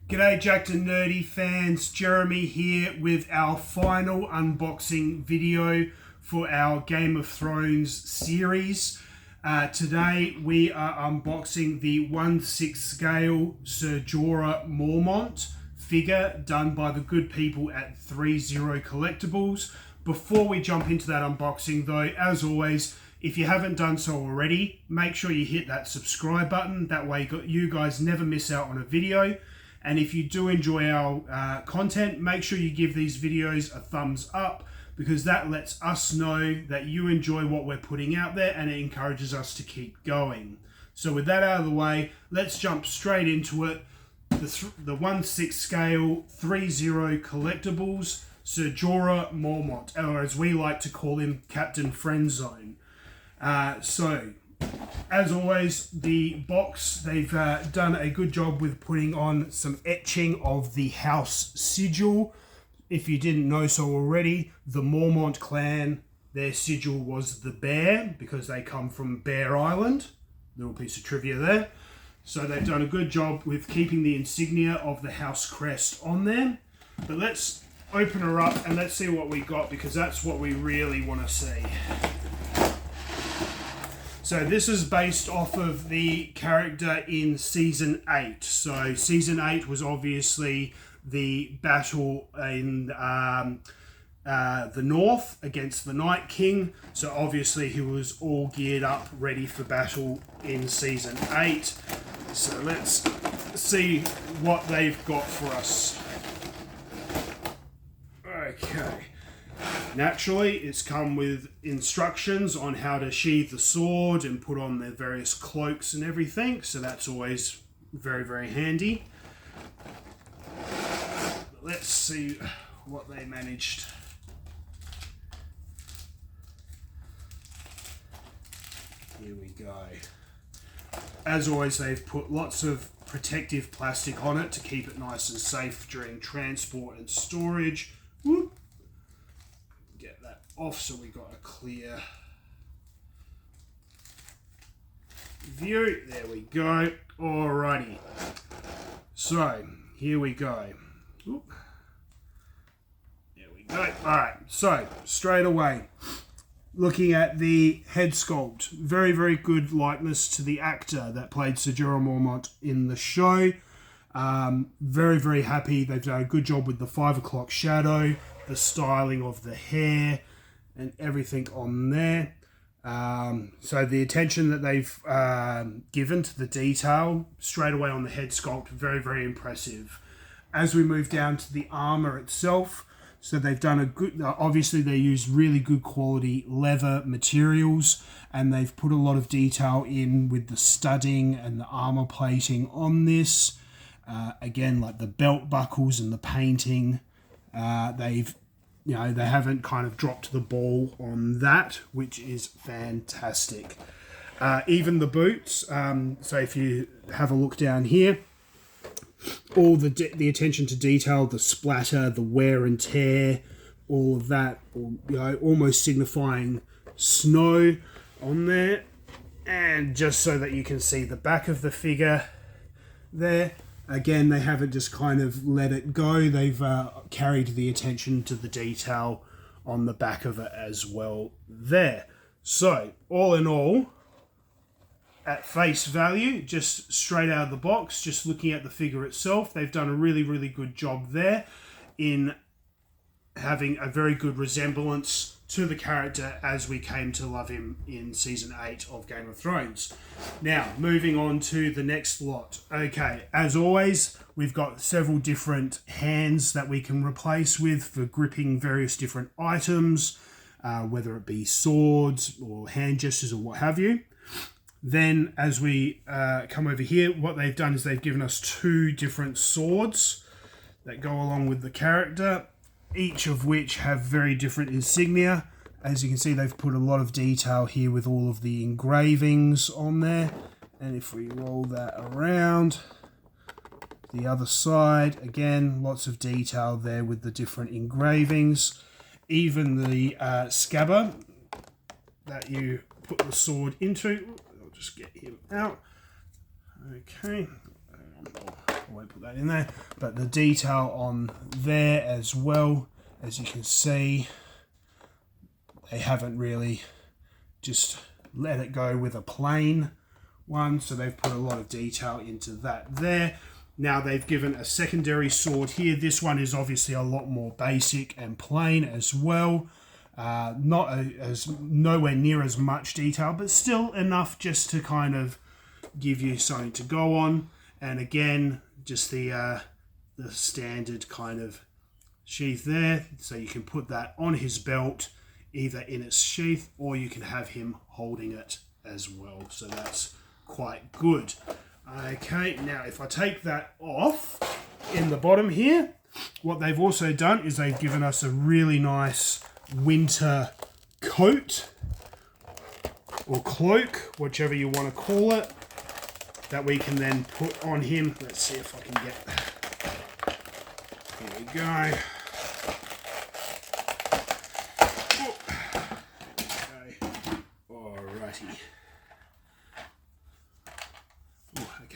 G'day Jackednnerdy fans, Jeremy here with our final unboxing video for our Game of Thrones series. Today we are unboxing the 1/6 scale Sir Jorah Mormont figure done by the good people at ThreeZero Collectables. Before we jump into that unboxing though, as always, if you haven't done so already, make sure you hit that subscribe button. That way you guys never miss out on a video. And if you do enjoy our content, make sure you give these videos a thumbs up, because that lets us know that you enjoy what we're putting out there and it encourages us to keep going. So with that out of the way, let's jump straight into it. The 1/6 scale ThreeZero Collectables Sir Jorah Mormont, or as we like to call him, Captain Friendzone. So, as always, the box, they've done a good job with putting on some etching of the house sigil. If you didn't know so already, the Mormont clan, their sigil was the bear, because they come from Bear Island. Little piece of trivia there. So they've done a good job with keeping the insignia of the house crest on there. But let's open her up and let's see what we got, because that's what we really want to see. So this is based off of the character in Season 8. So Season 8 was obviously the battle in the north against the Night King. So obviously he was all geared up, ready for battle in Season 8. So let's see what they've got for us. Okay. Naturally, it's come with instructions on how to sheathe the sword and put on the various cloaks and everything, so that's always very, very handy. Let's see what they managed. Here we go. As always, they've put lots of protective plastic on it to keep it nice and safe during transport and storage. Whoop. Get that off so we got a clear view. There we go. Alrighty. So here we go. Oop. There we go. Alright, so straight away, looking at the head sculpt, very, very good likeness to the actor that played Sir Jorah Mormont in the show. Very, very happy. They've done a good job with the 5 o'clock shadow, the styling of the hair and everything on there. So the attention that they've given to the detail straight away on the head sculpt, very, very impressive. As we move down to the armor itself, so they've done a good, obviously they use really good quality leather materials, and they've put a lot of detail in with the studding and the armor plating on this. Again, like the belt buckles and the painting, they haven't kind of dropped the ball on that, which is fantastic. Even the boots, so if you have a look down here, all the attention to detail, the splatter, the wear and tear, all of that, almost signifying snow on there. And just so that you can see the back of the figure there. Again, they haven't just kind of let it go. They've carried the attention to the detail on the back of it as well there. So, all in all, at face value, just straight out of the box, just looking at the figure itself, they've done a really, really good job there in having a very good resemblance to the character as we came to love him in Season 8 of Game of Thrones. Now, moving on to the next lot. Okay, as always, we've got several different hands that we can replace with for gripping various different items, whether it be swords or hand gestures or what have you. Then, as we come over here, what they've done is they've given us 2 different swords that go along with the character, each of which have very different insignia. As you can see, they've put a lot of detail here with all of the engravings on there. And if we roll that around, the other side, again, lots of detail there with the different engravings. Even the scabbard that you put the sword into. I'll just get him out. Okay. won't put that in there. But the detail on there as well, as you can see, they haven't really just let it go with a plain one. So they've put a lot of detail into that there. Now they've given a secondary sword here. This one is obviously a lot more basic and plain as well. Nowhere near as much detail, but still enough just to kind of give you something to go on. And again, just the standard kind of sheath there, so you can put that on his belt, either in its sheath or you can have him holding it as well. So that's quite good. Okay, now if I take that off in the bottom here, what they've also done is they've given us a really nice winter coat or cloak, whichever you want to call it, that we can then put on him. Let's see if I can get... Here we go.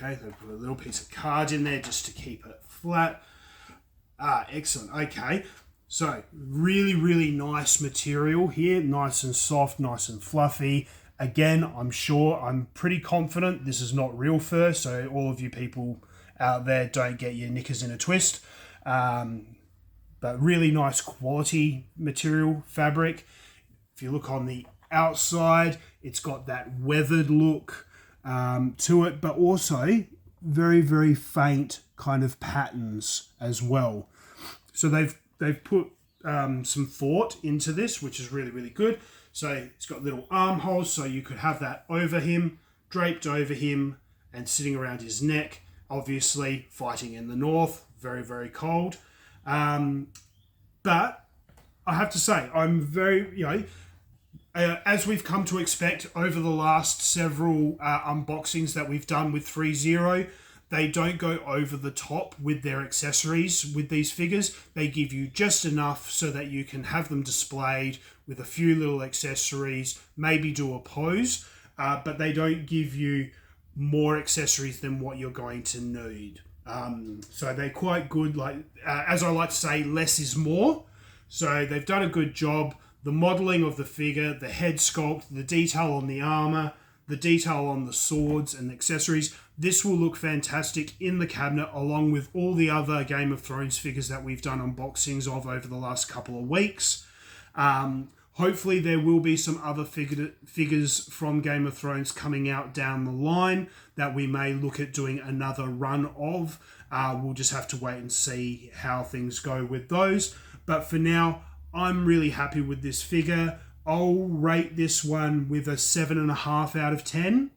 Okay, they put a little piece of card in there just to keep it flat. Excellent. Okay, so really, really nice material here. Nice and soft, nice and fluffy. Again, I'm pretty confident this is not real fur, so all of you people out there, don't get your knickers in a twist. But really nice quality material, fabric. If you look on the outside, it's got that weathered look to it, but also very, very faint kind of patterns as well. So they've put some thought into this, which is really, really good. So it's got little armholes, so you could have that over him, draped over him, and sitting around his neck. Obviously, fighting in the north, very, very cold. But I have to say, I'm very, as we've come to expect over the last several unboxings that we've done with ThreeZero, they don't go over the top with their accessories with these figures. They give you just enough so that you can have them displayed with a few little accessories, maybe do a pose, but they don't give you more accessories than what you're going to need. So they're quite good, as I like to say, less is more. So they've done a good job. The modelling of the figure, the head sculpt, the detail on the armour, the detail on the swords and accessories. This will look fantastic in the cabinet along with all the other Game of Thrones figures that we've done unboxings of over the last couple of weeks. Hopefully there will be some other figures from Game of Thrones coming out down the line that we may look at doing another run of. We'll just have to wait and see how things go with those. But for now, I'm really happy with this figure. I'll rate this one with a 7.5 out of 10.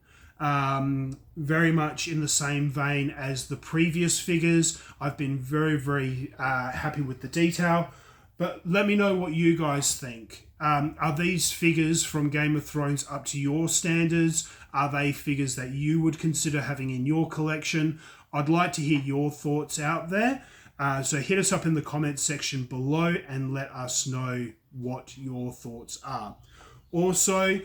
Very much in the same vein as the previous figures. I've been very, very happy with the detail. But let me know what you guys think. Are these figures from Game of Thrones up to your standards? Are they figures that you would consider having in your collection? I'd like to hear your thoughts out there. So hit us up in the comments section below and let us know what your thoughts are. Also,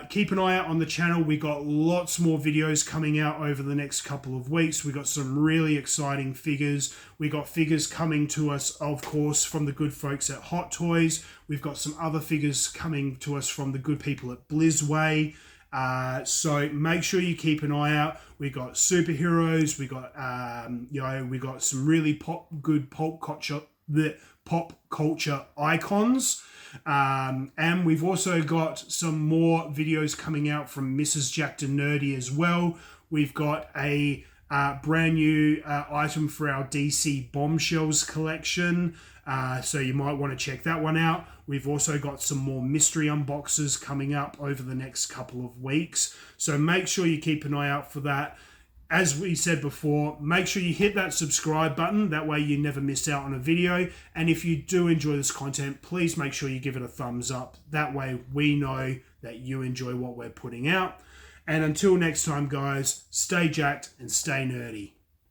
keep an eye out on the channel. We got lots more videos coming out over the next couple of weeks. We got some really exciting figures. We got figures coming to us, of course, from the good folks at Hot Toys. We've got some other figures coming to us from the good people at Blizzway. So make sure you keep an eye out. We got superheroes. We got we got some really good pop culture icons. And we've also got some more videos coming out from Mrs. Jackednnerdy as well. We've got a brand new item for our DC Bombshells collection. So you might want to check that one out. We've also got some more mystery unboxes coming up over the next couple of weeks. So make sure you keep an eye out for that. As we said before, make sure you hit that subscribe button. That way you never miss out on a video. And if you do enjoy this content, please make sure you give it a thumbs up. That way we know that you enjoy what we're putting out. And until next time, guys, stay jacked and stay nerdy.